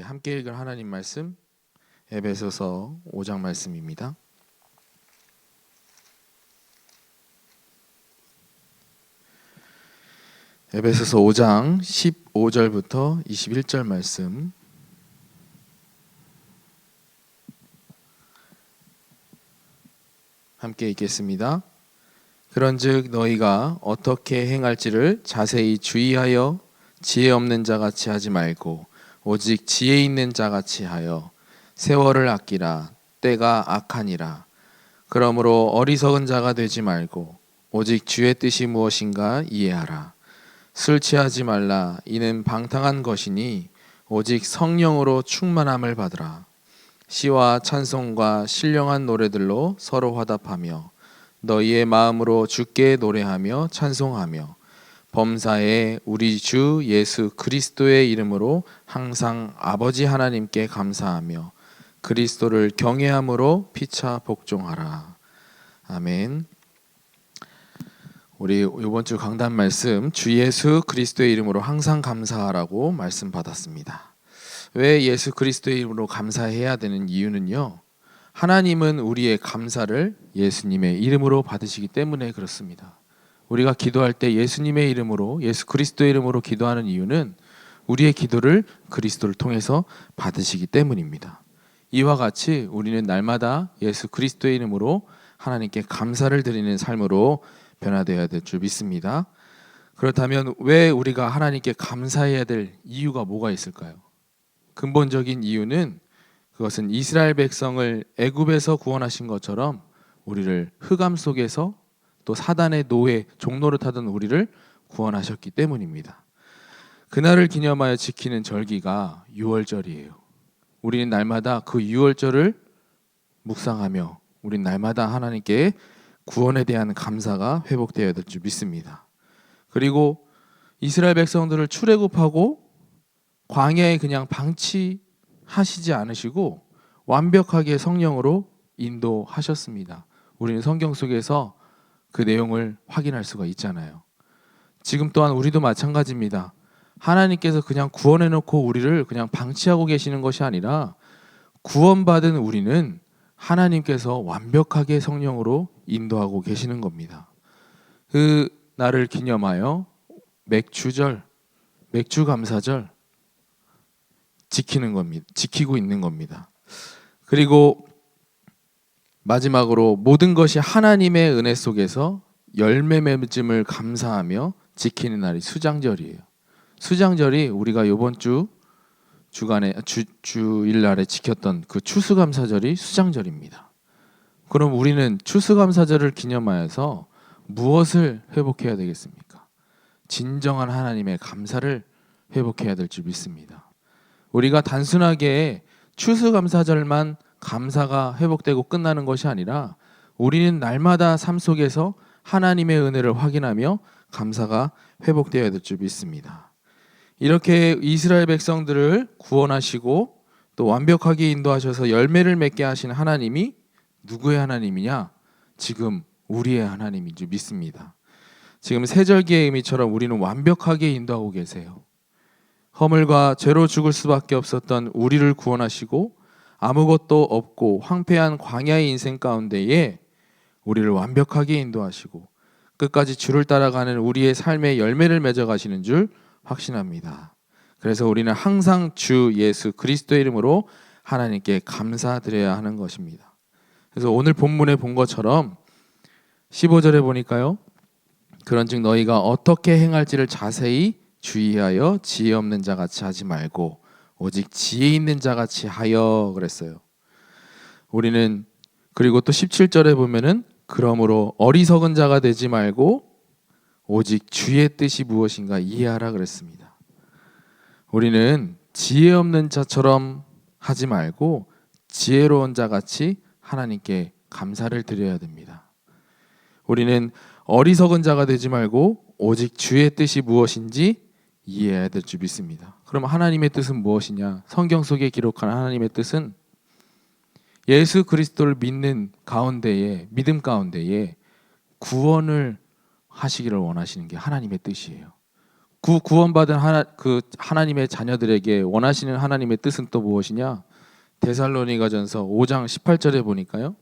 함께 읽을 하나님 말씀 에베소서 5장 말씀입니다. 에베소서 5장 15절부터 21절 말씀 함께 읽겠습니다. 그런즉 너희가 어떻게 행할지를 자세히 주의하여 지혜 없는 자같이 하지 말고 오직 지혜 있는 자같이 하여 세월을 아끼라. 때가 악하니라. 그러므로 어리석은 자가 되지 말고 오직 주의 뜻이 무엇인가 이해하라. 술 취하지 말라. 이는 방탕한 것이니 오직 성령으로 충만함을 받으라. 시와 찬송과 신령한 노래들로 서로 화답하며 너희의 마음으로 주께 노래하며 찬송하며 범사에 우리 주 예수 그리스도의 이름으로 항상 아버지 하나님께 감사하며 그리스도를 경외함으로 피차 복종하라. 아멘. 우리 이번 주 강단 말씀 주 예수 그리스도의 이름으로 항상 감사하라고 말씀 받았습니다. 왜 예수 그리스도의 이름으로 감사해야 되는 이유는요, 하나님은 우리의 감사를 예수님의 이름으로 받으시기 때문에 그렇습니다. 우리가 기도할 때 예수님의 이름으로, 예수 그리스도의 이름으로 기도하는 이유는 우리의 기도를 그리스도를 통해서 받으시기 때문입니다. 이와 같이 우리는 날마다 예수 그리스도의 이름으로 하나님께 감사를 드리는 삶으로 변화되어야 될 줄 믿습니다. 그렇다면 왜 우리가 하나님께 감사해야 될 이유가 뭐가 있을까요? 근본적인 이유는 그것은 이스라엘 백성을 애굽에서 구원하신 것처럼 우리를 흑암 속에서 또 사단의 노예, 종노릇 하던 우리를 구원하셨기 때문입니다. 그날을 기념하여 지키는 절기가 유월절이에요. 우리는 날마다 그 유월절을 묵상하며 우리는 날마다 하나님께 구원에 대한 감사가 회복되어야 될 줄 믿습니다. 그리고 이스라엘 백성들을 출애굽하고 광야에 그냥 방치하시지 않으시고 완벽하게 성령으로 인도하셨습니다. 우리는 성경 속에서 그 내용을 확인할 수가 있잖아요. 지금 또한 우리도 마찬가지입니다. 하나님께서 그냥 구원해놓고 우리를 그냥 방치하고 계시는 것이 아니라 구원받은 우리는 하나님께서 완벽하게 성령으로 인도하고 계시는 겁니다. 그 날을 기념하여 맥주절, 맥주감사절 지키는 겁니다. 지키고 있는 겁니다. 그리고 마지막으로 모든 것이 하나님의 은혜 속에서 열매 맺음을 감사하며 지키는 날이 수장절이에요. 수장절이 우리가 이번 주일날에 지켰던 그 추수감사절이 수장절입니다. 그럼 우리는 추수감사절을 기념하여서 무엇을 회복해야 되겠습니까? 진정한 하나님의 감사를 회복해야 될 줄 믿습니다. 우리가 단순하게 추수감사절만 감사가 회복되고 끝나는 것이 아니라 우리는 날마다 삶 속에서 하나님의 은혜를 확인하며 감사가 회복되어야 될 줄 믿습니다. 이렇게 이스라엘 백성들을 구원하시고 또 완벽하게 인도하셔서 열매를 맺게 하신 하나님이 누구의 하나님이냐? 지금 우리의 하나님인 줄 믿습니다. 지금 세절기의 의미처럼 우리는 완벽하게 인도하고 계세요. 허물과 죄로 죽을 수밖에 없었던 우리를 구원하시고 아무것도 없고 황폐한 광야의 인생 가운데에 우리를 완벽하게 인도하시고 끝까지 주를 따라가는 우리의 삶의 열매를 맺어가시는 줄 확신합니다. 그래서 우리는 항상 주 예수 그리스도의 이름으로 하나님께 감사드려야 하는 것입니다. 그래서 오늘 본문에 본 것처럼 15절에 보니까요, 그런즉 너희가 어떻게 행할지를 자세히 주의하여 지혜 없는 자같이 하지 말고 오직 지혜 있는 자같이 하여 그랬어요. 우리는 그리고 또 17절에 보면은 그러므로 어리석은 자가 되지 말고 오직 주의 뜻이 무엇인가 이해하라 그랬습니다. 우리는 지혜 없는 자처럼 하지 말고 지혜로운 자같이 하나님께 감사를 드려야 됩니다. 우리는 어리석은 자가 되지 말고 오직 주의 뜻이 무엇인지 이해해야 될 줄 믿습니다. 그럼 하나님의 뜻은 무엇이냐? 성경 속에 기록한 하나님의 뜻은 예수 그리스도를 믿는 가운데에, 믿음 가운데에 구원을 하시기를 원하시는 게 하나님의 뜻이에요. 구원받은 하나님의 자녀들에게 원하시는 하나님의 뜻은 또 무엇이냐? 데살로니가전서 5장 18절에 보니까요.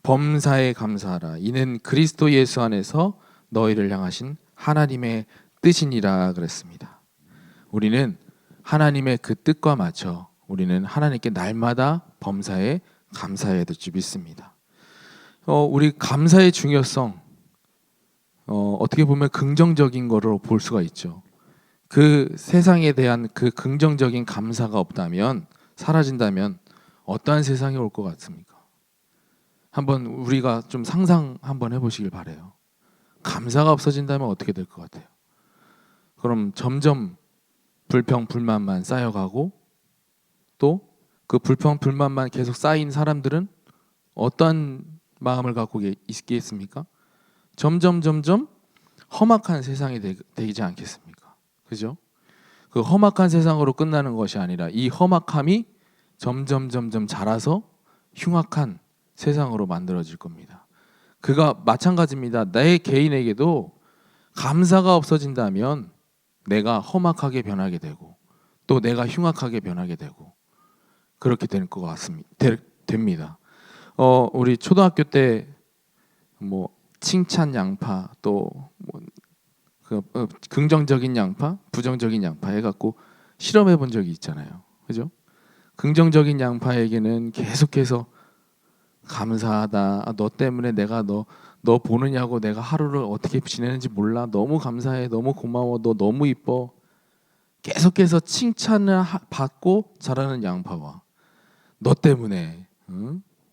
범사에 감사하라. 이는 그리스도 예수 안에서 너희를 향하신 하나님의 뜻이니라 그랬습니다. 우리는 하나님의 그 뜻과 맞춰 우리는 하나님께 날마다 범사에 감사해야 될 줄 믿습니다. 우리 감사의 중요성 어떻게 보면 긍정적인 거로 볼 수가 있죠. 그 세상에 대한 그 긍정적인 감사가 없다면, 사라진다면 어떠한 세상이 올 것 같습니까? 한번 우리가 좀 상상 한번 해보시길 바래요. 감사가 없어진다면 어떻게 될 것 같아요? 그럼 점점 불평 불만만 쌓여가고, 또 그 불평 불만만 계속 쌓인 사람들은 어떠한 마음을 갖고 있겠습니까? 점점 험악한 세상이 되지 않겠습니까? 그죠? 그 험악한 세상으로 끝나는 것이 아니라 이 험악함이 점점 자라서 흉악한 세상으로 만들어질 겁니다. 그가 마찬가지입니다. 내 개인에게도 감사가 없어진다면 내가 험악하게 변하게 되고, 또 내가 흉악하게 변하게 되고, 그렇게 될 것 같습니다. 됩니다. 우리 초등학교 때 뭐 칭찬 양파, 또 긍정적인 양파, 부정적인 양파 해갖고 실험해 본 적이 있잖아요. 그죠? 긍정적인 양파에게는 계속해서 감사하다. 너 때문에 내가 너 보느냐고 내가 하루를 어떻게 지내는지 몰라. 너무 감사해. 너무 고마워. 너 너무 이뻐. 계속해서 칭찬을 받고 자라는 양파와 너 때문에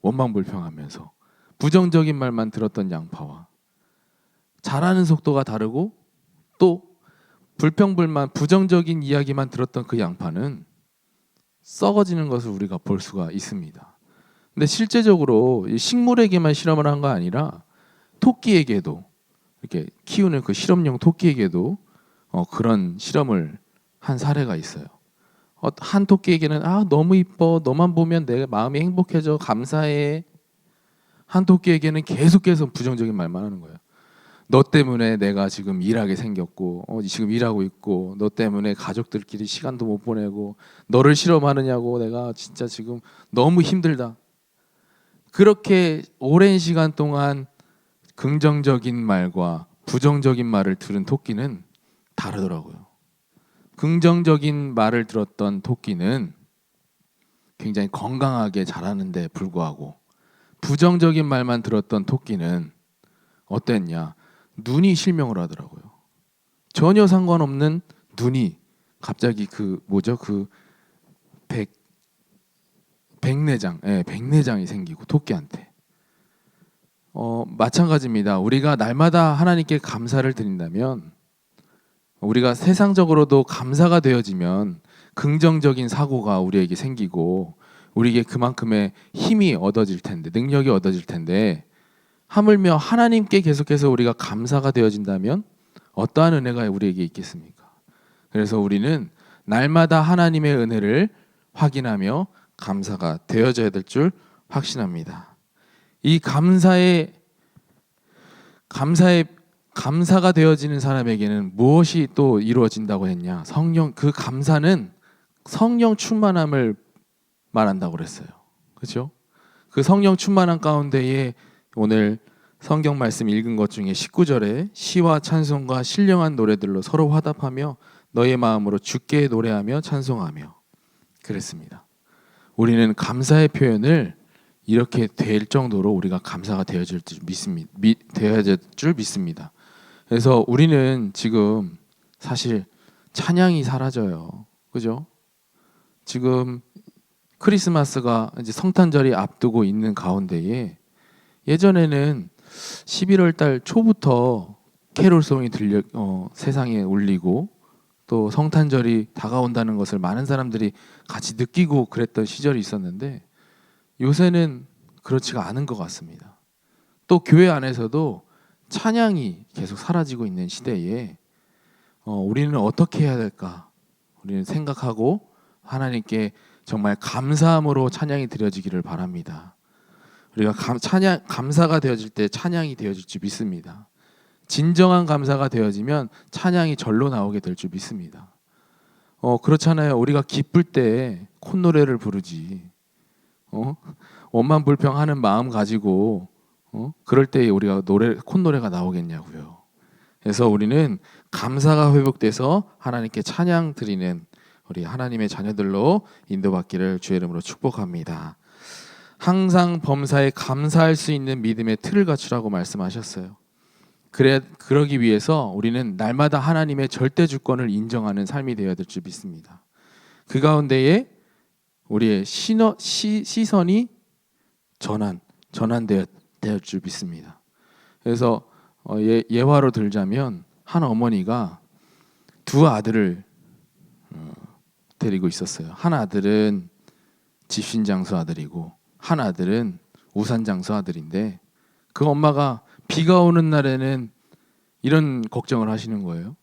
원망불평하면서 부정적인 말만 들었던 양파와 자라는 속도가 다르고, 또 불평불만 부정적인 이야기만 들었던 그 양파는 썩어지는 것을 우리가 볼 수가 있습니다. 근데 실제적으로 식물에게만 실험을 한 거 아니라 토끼에게도, 이렇게 키우는 그 실험용 토끼에게도 그런 실험을 한 사례가 있어요. 한 토끼에게는 너무 이뻐, 너만 보면 내 마음이 행복해져, 감사해. 한 토끼에게는 계속해서 부정적인 말만 하는 거예요. 너 때문에 내가 지금 일하게 생겼고, 지금 일하고 있고, 너 때문에 가족들끼리 시간도 못 보내고, 너를 실험하느냐고 내가 진짜 지금 너무 힘들다. 그렇게 오랜 시간 동안 긍정적인 말과 부정적인 말을 들은 토끼는 다르더라고요. 긍정적인 말을 들었던 토끼는 굉장히 건강하게 자라는데 불구하고, 부정적인 말만 들었던 토끼는 어땠냐? 눈이 실명을 하더라고요. 전혀 상관없는 눈이 갑자기 백내장, 백내장이 생기고, 토끼한테. 마찬가지입니다. 우리가 날마다 하나님께 감사를 드린다면, 우리가 세상적으로도 감사가 되어지면 긍정적인 사고가 우리에게 생기고, 우리에게 그만큼의 힘이 얻어질 텐데, 능력이 얻어질 텐데, 하물며 하나님께 계속해서 우리가 감사가 되어진다면 어떠한 은혜가 우리에게 있겠습니까? 그래서 우리는 날마다 하나님의 은혜를 확인하며 감사가 되어져야 될 줄 확신합니다. 이 감사가 되어지는 사람에게는 무엇이 또 이루어진다고 했냐? 그 감사는 성령 충만함을 말한다고 그랬어요. 그렇죠? 그 성령 충만함 가운데에 오늘 성경 말씀 읽은 것 중에 19절에 시와 찬송과 신령한 노래들로 서로 화답하며 너의 마음으로 주께 노래하며 찬송하며 그랬습니다. 우리는 감사의 표현을 이렇게 될 정도로 우리가 감사가 되어질 줄 믿습니다. 그래서 우리는 지금 사실 찬양이 사라져요. 그죠? 지금 크리스마스가 이제 성탄절이 앞두고 있는 가운데에 예전에는 11월 달 초부터 캐롤송이 세상에 울리고, 또 성탄절이 다가온다는 것을 많은 사람들이 같이 느끼고 그랬던 시절이 있었는데, 요새는 그렇지가 않은 것 같습니다. 또 교회 안에서도 찬양이 계속 사라지고 있는 시대에 우리는 어떻게 해야 될까? 우리는 생각하고 하나님께 정말 감사함으로 찬양이 드려지기를 바랍니다. 우리가 감사가 되어질 때 찬양이 되어질 줄 믿습니다. 진정한 감사가 되어지면 찬양이 절로 나오게 될 줄 믿습니다. 그렇잖아요. 우리가 기쁠 때 콧노래를 부르지. 원만 불평하는 마음 가지고 그럴 때 우리가 콧노래가 나오겠냐고요. 그래서 우리는 감사가 회복돼서 하나님께 찬양 드리는 우리 하나님의 자녀들로 인도받기를 주의 이름으로 축복합니다. 항상 범사에 감사할 수 있는 믿음의 틀을 갖추라고 말씀하셨어요. 그러기 위해서 우리는 날마다 하나님의 절대 주권을 인정하는 삶이 되어야 될 줄 믿습니다. 그 가운데에 우리의 시선이 전환되어야 될 줄 믿습니다. 그래서 예화로 들자면 한 어머니가 두 아들을 데리고 있었어요. 한 아들은 집신장수 아들이고 한 아들은 우산장수 아들인데 그 엄마가 비가 오는 날에는 이런 걱정을 하시는 거예요.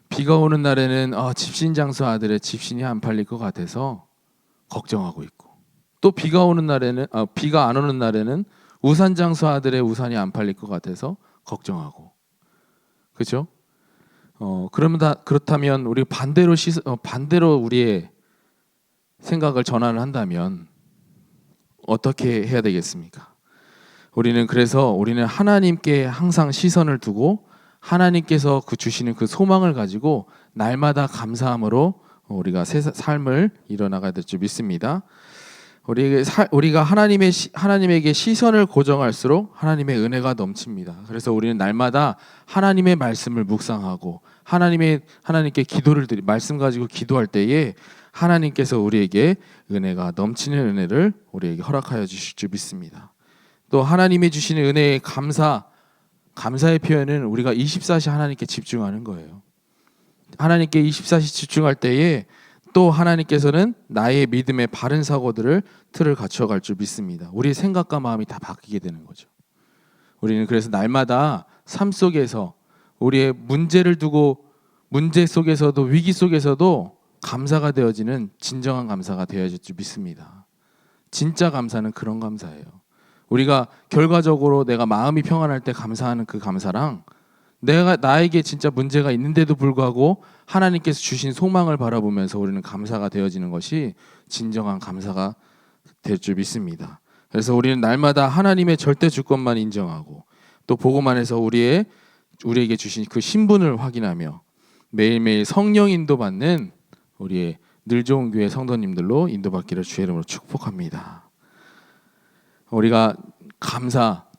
비가 오는 날에는 집신장수 아들의 집신이 안 팔릴 것 같아서 걱정하고 있고, 또 비가 오는 날에는 비가 안 오는 날에는 우산장수 아들의 우산이 안 팔릴 것 같아서 걱정하고, 그렇죠? 그렇다면 우리 반대로 우리의 생각을 전환을 한다면 어떻게 해야 되겠습니까? 우리는 하나님께 항상 시선을 두고 하나님께서 주시는 그 소망을 가지고 날마다 감사함으로 우리가 삶을 이뤄나가야 될 줄 믿습니다. 우리가 하나님에게 시선을 고정할수록 하나님의 은혜가 넘칩니다. 그래서 우리는 날마다 하나님의 말씀을 묵상하고 하나님께 기도를 말씀 가지고 기도할 때에 하나님께서 우리에게 은혜가 넘치는 은혜를 우리에게 허락하여 주실 줄 믿습니다. 또 하나님이 주시는 은혜의 감사의 표현은 우리가 24시 하나님께 집중하는 거예요. 하나님께 24시 집중할 때에 또 하나님께서는 나의 믿음의 바른 사고들을 틀을 갖춰갈 줄 믿습니다. 우리의 생각과 마음이 다 바뀌게 되는 거죠. 우리는 그래서 날마다 삶 속에서 우리의 문제 속에서도 위기 속에서도 감사가 되어지는 진정한 감사가 되어질 줄 믿습니다. 진짜 감사는 그런 감사예요. 우리가 결과적으로 내가 마음이 평안할 때 감사하는 그 감사랑 나에게 진짜 문제가 있는데도 불구하고 하나님께서 주신 소망을 바라보면서 우리는 감사가 되어지는 것이 진정한 감사가 될 줄 믿습니다. 그래서 우리는 날마다 하나님의 절대 주권만 인정하고 또 보고만 해서 우리에게 주신 그 신분을 확인하며 매일매일 성령 인도받는 우리의 늘 좋은 교회 성도님들로 인도받기를 주의 이름으로 축복합니다. 우리가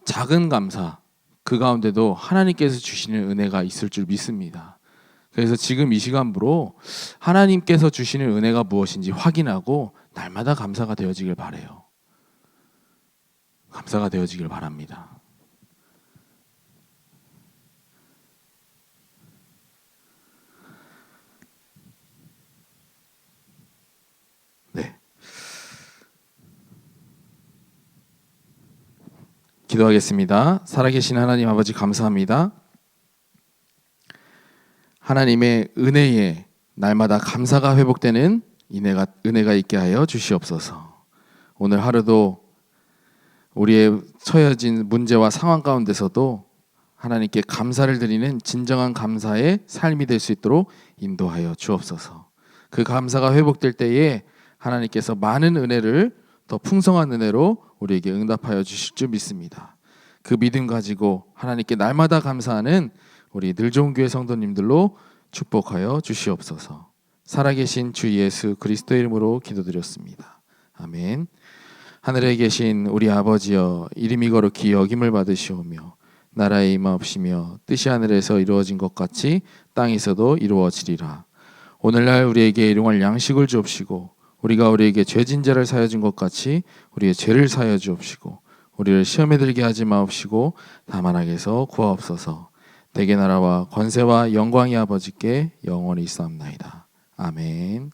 작은 감사 그 가운데도 하나님께서 주시는 은혜가 있을 줄 믿습니다. 그래서 지금 이 시간부로 하나님께서 주시는 은혜가 무엇인지 확인하고 날마다 감사가 되어지길 바라요. 감사가 되어지길 바랍니다. 네. 기도하겠습니다. 살아계신 하나님 아버지 감사합니다. 하나님의 은혜에 날마다 감사가 회복되는 은혜가 있게 하여 주시옵소서. 오늘 하루도 우리의 처해진 문제와 상황 가운데서도 하나님께 감사를 드리는 진정한 감사의 삶이 될 수 있도록 인도하여 주옵소서. 그 감사가 회복될 때에 하나님께서 많은 은혜를 더 풍성한 은혜로 우리에게 응답하여 주실 줄 믿습니다. 그 믿음 가지고 하나님께 날마다 감사하는 우리 늘 좋은 교회 성도님들로 축복하여 주시옵소서. 살아계신 주 예수 그리스도의 이름으로 기도드렸습니다. 아멘. 하늘에 계신 우리 아버지여, 이름이 거룩히 여김을 받으시오며 나라의 임하옵시며 뜻이 하늘에서 이루어진 것 같이 땅에서도 이루어지리라. 오늘날 우리에게 일용할 양식을 주옵시고 우리가 우리에게 죄진 자를 사하여 준 것 같이 우리의 죄를 사하여 주옵시고 우리를 시험에 들게 하지 마옵시고 다만 악에서 구하옵소서. 대개 나라와 권세와 영광이 아버지께 영원히 있사옵나이다. 아멘.